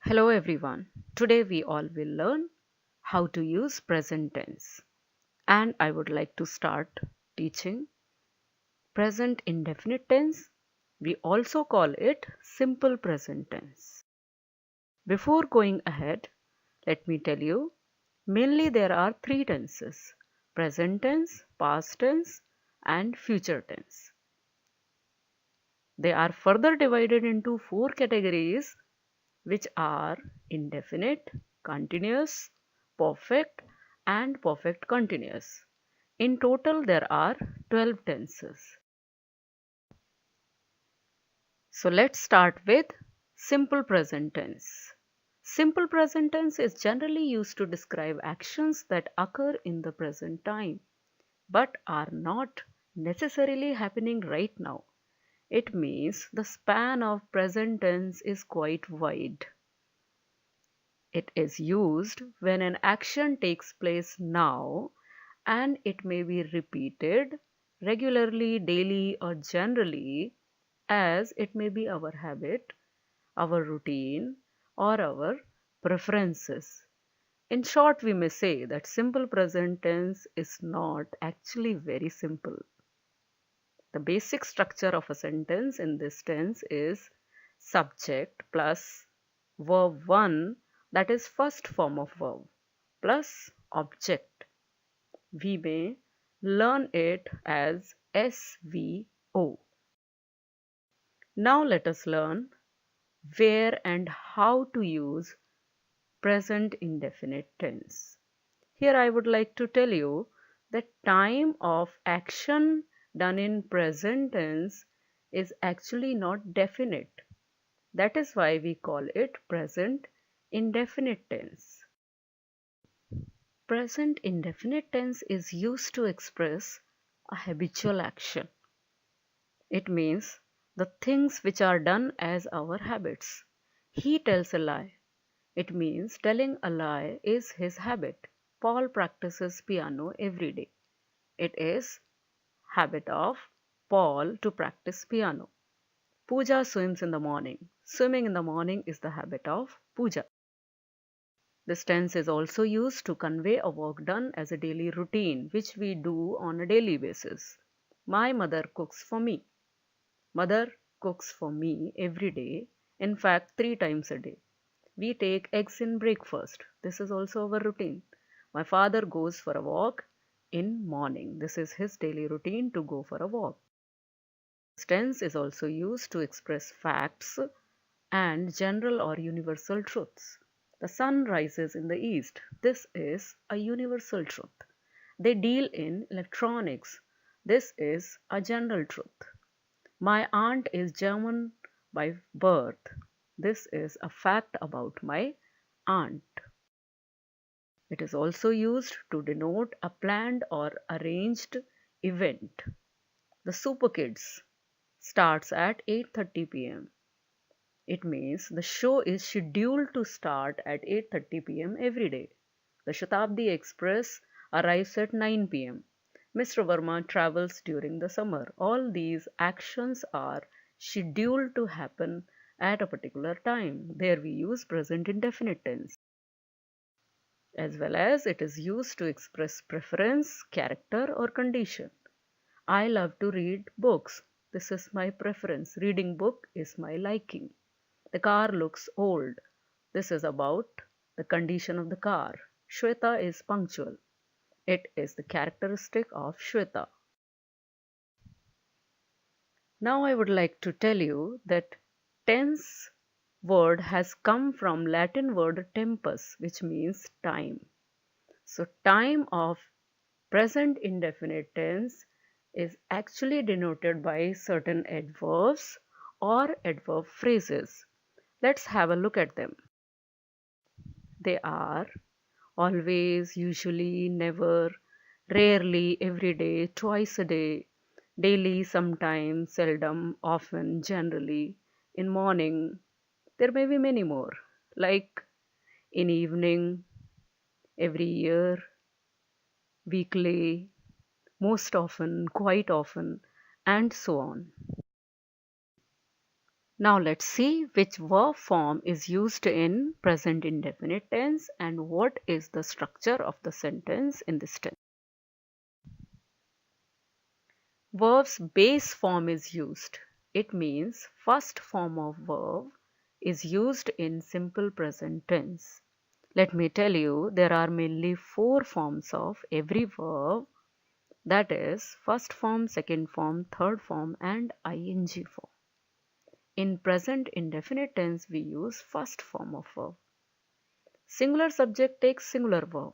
Hello everyone. Today we all will learn how to use present tense. And I would like to start teaching present indefinite tense. We also call it simple present tense. Before going ahead, let me tell you, mainly there are three tenses: present tense, past tense, and future tense. They are further divided into four categories, which are indefinite, continuous, perfect, and perfect continuous. In total, there are 12 tenses. So let's start with simple present tense. Simple present tense is generally used to describe actions that occur in the present time but are not necessarily happening right now. It means the span of present tense is quite wide. It is used when an action takes place now and it may be repeated regularly, daily, or generally, as it may be our habit, our routine, or our preferences. In short, we may say that simple present tense is not actually very simple. The basic structure of a sentence in this tense is subject plus verb 1, that is first form of verb, plus object. We may learn it as SVO. Now let us learn where and how to use present indefinite tense. Here I would like to tell you that time of action done in present tense is actually not definite. That is why we call it present indefinite tense. Present indefinite tense is used to express a habitual action. It means the things which are done as our habits. He tells a lie. It means telling a lie is his habit. Paul practices piano every day. It is habit of Paul to practice piano. Pooja swims in the morning. Swimming in the morning is the habit of Pooja. This tense is also used to convey a work done as a daily routine, which we do on a daily basis. My mother cooks for me. Mother cooks for me every day, in fact, 3 times a day. We take eggs in breakfast. This is also our routine. My father goes for a walk in morning. This is his daily routine to go for a walk. This tense is also used to express facts and general or universal truths. The sun rises in the east. This is a universal truth. They deal in electronics. This is a general truth. My aunt is German by birth. This is a fact about my aunt. It is also used to denote a planned or arranged event. The Super Kids starts at 8:30 p.m. It means the show is scheduled to start at 8:30 p.m. every day. The Shatabdi Express arrives at 9 p.m. Mr. Verma travels during the summer. All these actions are scheduled to happen at a particular time. There we use present indefinite tense. As well as it is used to express preference, character, or condition. I love to read books. This is my preference. Reading book is my liking. The car looks old. This is about the condition of the car. Shweta is punctual. It is the characteristic of Shweta. Now I would like to tell you that tense word has come from Latin word tempus, which means time. So time of present indefinite tense is actually denoted by certain adverbs or adverb phrases. Let's have a look at them. They are always, usually, never, rarely, every day, twice a day, daily, sometimes, seldom, often, generally, in morning. There may be many more, like in evening, every year, weekly, most often, quite often, and so on. Now let's see which verb form is used in present indefinite tense and what is the structure of the sentence in this tense. Verb's base form is used. It means first form of verb is used in simple present tense. Let me tell you, there are mainly four forms of every verb, that is first form, second form, third form and ing form. In present indefinite tense we use first form of verb. Singular subject takes singular verb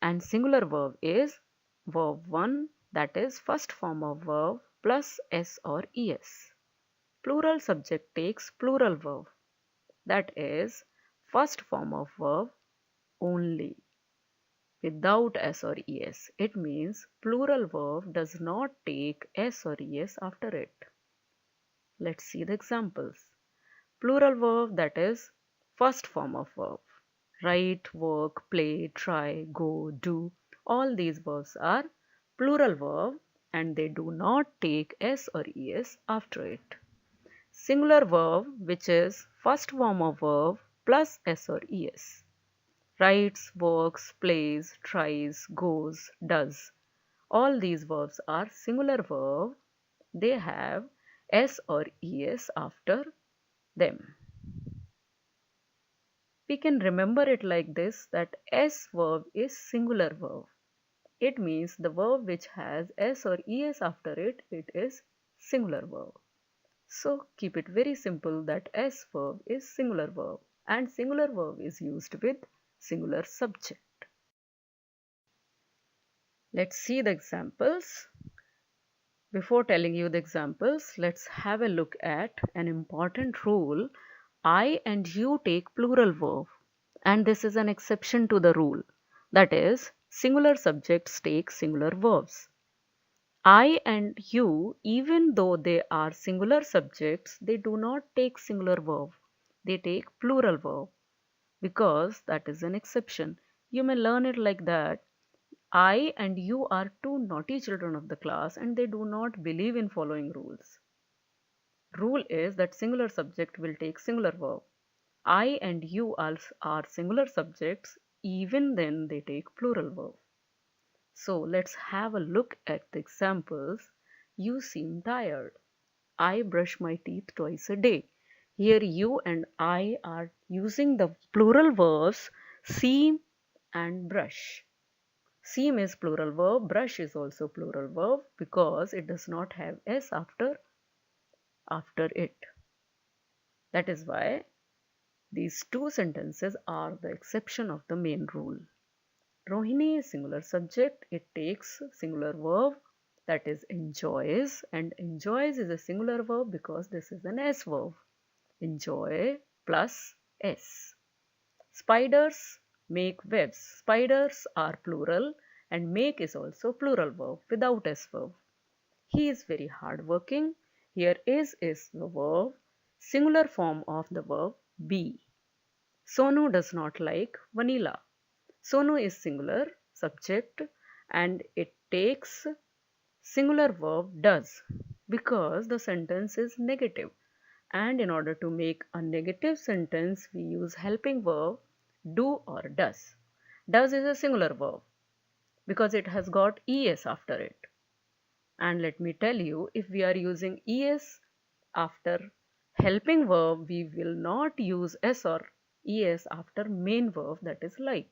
and singular verb is verb 1, that is first form of verb plus s or es. Plural subject takes plural verb, that is first form of verb only without s or es. It means plural verb does not take s or es after it. Let's see the examples. Plural verb, that is first form of verb. Write, work, play, try, go, do. All these verbs are plural verb and they do not take s or es after it. Singular verb, which is first form of verb plus s or es. Writes, works, plays, tries, goes, does. All these verbs are singular verb. They have s or es after them. We can remember it like this, that s verb is singular verb. It means the verb which has s or es after it, it is singular verb. So keep it very simple that s verb is singular verb and singular verb is used with singular subject. Let's see the examples. Before telling you the examples, let's have a look at an important rule. I and you take plural verb, and this is an exception to the rule. That is, singular subjects take singular verbs. I and you, even though they are singular subjects, they do not take singular verb. They take plural verb because that is an exception. You may learn it like that. I and you are two naughty children of the class and they do not believe in following rules. Rule is that singular subject will take singular verb. I and you are singular subjects, even then they take plural verb. So let's have a look at the examples. You seem tired. I brush my teeth twice a day. Here you and I are using the plural verbs seem and brush. Seem is plural verb, brush is also plural verb because it does not have s after it. That is why these two sentences are the exception of the main rule. Rohini is singular subject, it takes singular verb, that is enjoys, and enjoys is a singular verb because this is an s verb. Enjoy plus s. Spiders make webs. Spiders are plural and make is also plural verb without s verb. He is very hardworking. Here is the verb, singular form of the verb be. Sonu does not like vanilla. Sonu is singular subject and it takes singular verb does because the sentence is negative. And in order to make a negative sentence, we use helping verb do or does. Does is a singular verb because it has got es after it. And let me tell you, if we are using es after helping verb, we will not use s or es after main verb, that is like.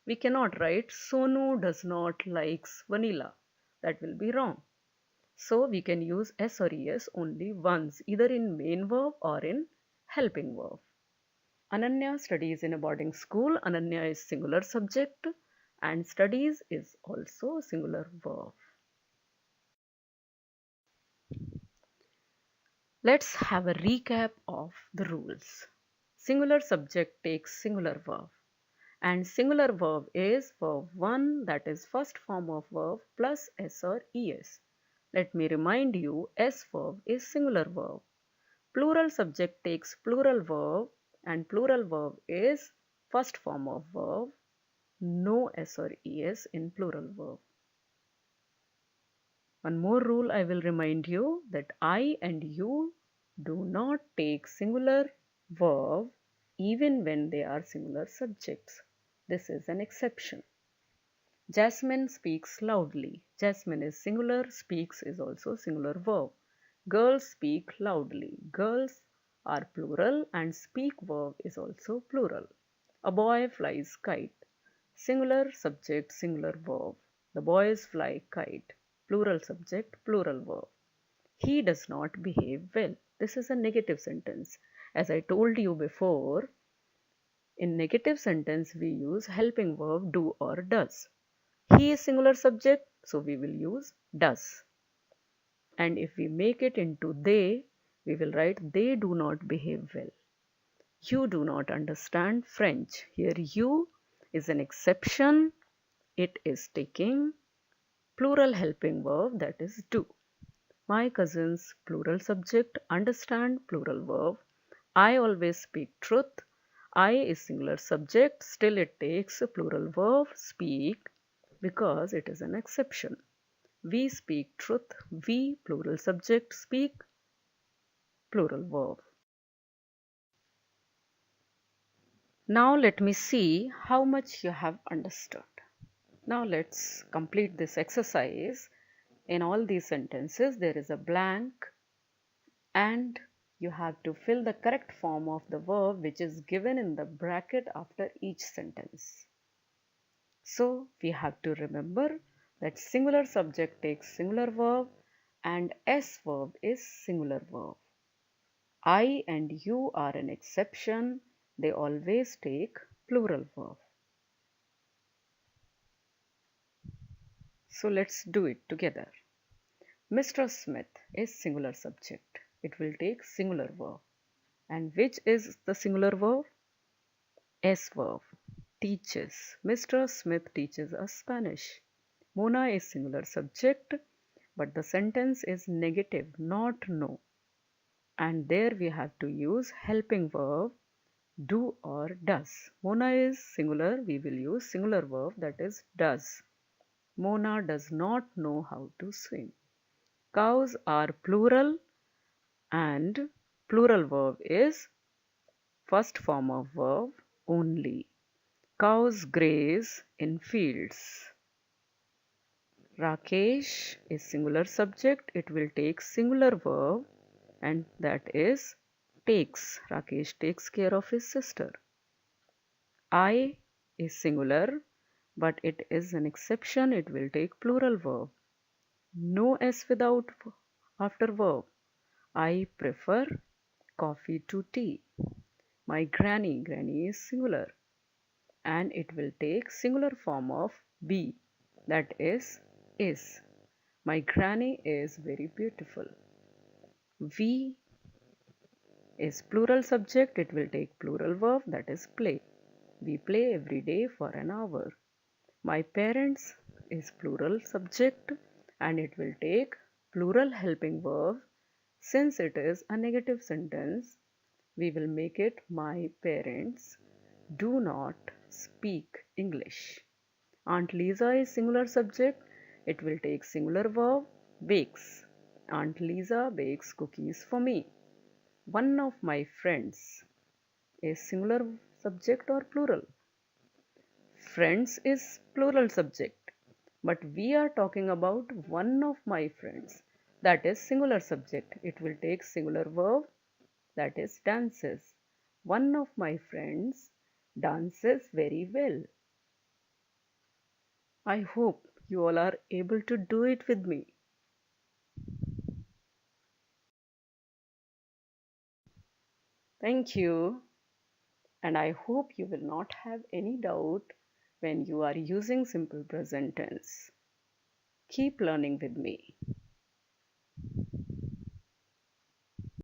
We cannot write Sonu does not likes vanilla. That will be wrong. So we can use s or es only once, either in main verb or in helping verb. Ananya studies in a boarding school. Ananya is singular subject and studies is also singular verb. Let's have a recap of the rules. Singular subject takes singular verb and singular verb is verb 1, that is first form of verb plus s or es. Let me remind you, s verb is singular verb. Plural subject takes plural verb and plural verb is first form of verb, no s or es in plural verb. One more rule I will remind you, that I and you do not take singular verb even when they are singular subjects. This is an exception. Jasmine speaks loudly. Jasmine is singular, speaks is also singular verb. Girls speak loudly. Girls are plural and speak verb is also plural. A boy flies kite. Singular subject, singular verb. The boys fly kite. Plural subject, plural verb. He does not behave well. This is a negative sentence. As I told you before, in negative sentence we use helping verb do or does. He is singular subject, so we will use does. And if we make it into they, we will write they do not behave well. You do not understand French. Here you is an exception. It is taking plural helping verb, that is do. My cousins, plural subject, understand, plural verb. I always speak truth. I is singular subject, still it takes a plural verb, speak, because it is an exception. We speak truth. We, plural subject, speak, plural verb. Now let me see how much you have understood. Now let's complete this exercise. In all these sentences, there is a blank and you have to fill the correct form of the verb which is given in the bracket after each sentence. So we have to remember that singular subject takes singular verb and S verb is singular verb. I and you are an exception. They always take plural verb. So let's do it together. Mr. Smith is singular subject. It will take singular verb. And which is the singular verb? S verb. Teaches. Mr. Smith teaches us Spanish. Mona is singular subject, but the sentence is negative, not no. And there we have to use helping verb do or does. Mona is singular, we will use singular verb, that is does. Mona does not know how to swim. Cows are plural and plural verb is first form of verb only. Cows graze in fields. Rakesh is singular subject. It will take singular verb and that is takes. Rakesh takes care of his sister. I is singular but it is an exception. It will take plural verb. No S without after verb. I prefer coffee to tea. My granny is singular and it will take singular form of be, that is. My granny is very beautiful. We is plural subject, it will take plural verb, that is play. We play every day for an hour. My parents is plural subject and it will take plural helping verb. Since it is a negative sentence, we will make it my parents do not speak English. Aunt Lisa is singular subject. It will take singular verb bakes. Aunt Lisa bakes cookies for me. One of my friends is singular subject or plural? Friends is plural subject. But we are talking about one of my friends. That is singular subject. It will take singular verb, that is dances. One of my friends dances very well. I hope you all are able to do it with me. Thank you. And I hope you will not have any doubt when you are using simple present tense. Keep learning with me.